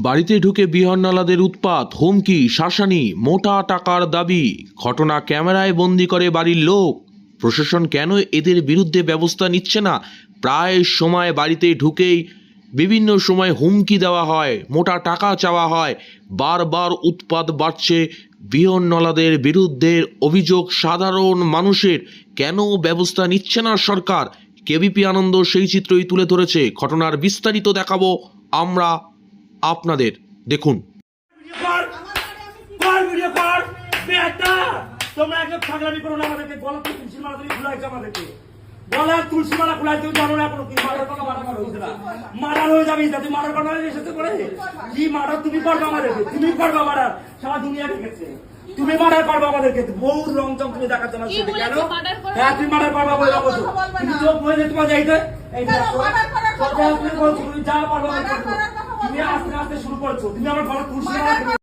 বাড়িতে ঢুকে বিহন্নলাদের উৎপাত, হুমকি, শাসানি, মোটা টাকার দাবি। ঘটনা ক্যামেরায় বন্দি করে বাড়ির লোক। প্রশাসন কেন এদের বিরুদ্ধে ব্যবস্থা নিচ্ছে না? প্রায় সময় বাড়িতে ঢুকেই বিভিন্ন সময় হুমকি দেওয়া হয়, মোটা টাকা চাওয়া হয়, বারবার উৎপাত বাড়ছে বিহন্নলাদের বিরুদ্ধে। অভিযোগ সাধারণ মানুষের। কেন ব্যবস্থা নিচ্ছে না সরকার? কেবিপি আনন্দ সেই চিত্রই তুলে ধরেছে। ঘটনার বিস্তারিত দেখাবো আমরা আপনাদের। দেখুন। তোমরা একদম ছাগলামি করো না আমাদেরকে। গলা তুলসী মালা তুমি খুলাইছো আমাদেরকে। গলা তুলসী মালা খুলাই তুমি জানো না এখনো কি মার্ডার করা হয়েছে না। মার্ডার হয়ে যাবে তুমি মার্ডার করা এসেছে করে কি মার্ডার তুমি করবে আমাদেরকে। তুমি করবে মার্ডার, সারা দুনিয়া দেখেছে। তুমি মার্ডার করবে আমাদেরকে। বহু রংচং তুমি দেখাচ্ছ আমার সাথে। কেন? হ্যাঁ তুমি মার্ডার করবে বলে বলছো। তুমি চোখ বলে তোমার যাইতে এই তুমি বলছো তুমি যা পারবে তুমি আস্তে আস্তে শুরু করছো। তুমি আমার ঘর তুলসী মালা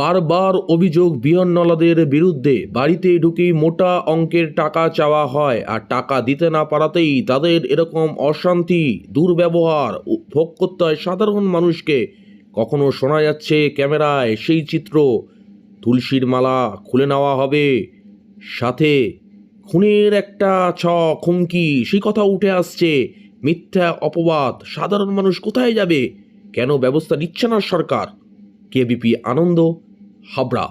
বারবার অভিযোগ বিহন্নলাদের বিরুদ্ধে। বাড়িতে ঢুকেই মোটা অঙ্কের টাকা চাওয়া হয়, আর টাকা দিতে না পারাতেই তাদের এরকম অশান্তি, দুর্ব্যবহার ভোগ করতে হয় সাধারণ মানুষকে। কখনো শোনা যাচ্ছে ক্যামেরায় সেই চিত্র, তুলসীর মালা খুলে নেওয়া হবে, সাথে খুনের একটা ছক, হুমকি, সেই কথা উঠে আসছে। মিথ্যা অপবাদ। সাধারণ মানুষ কোথায় যাবে? কেন ব্যবস্থা নিচ্ছে না সরকার? কেবিপি আনন্দ, হাবড়া।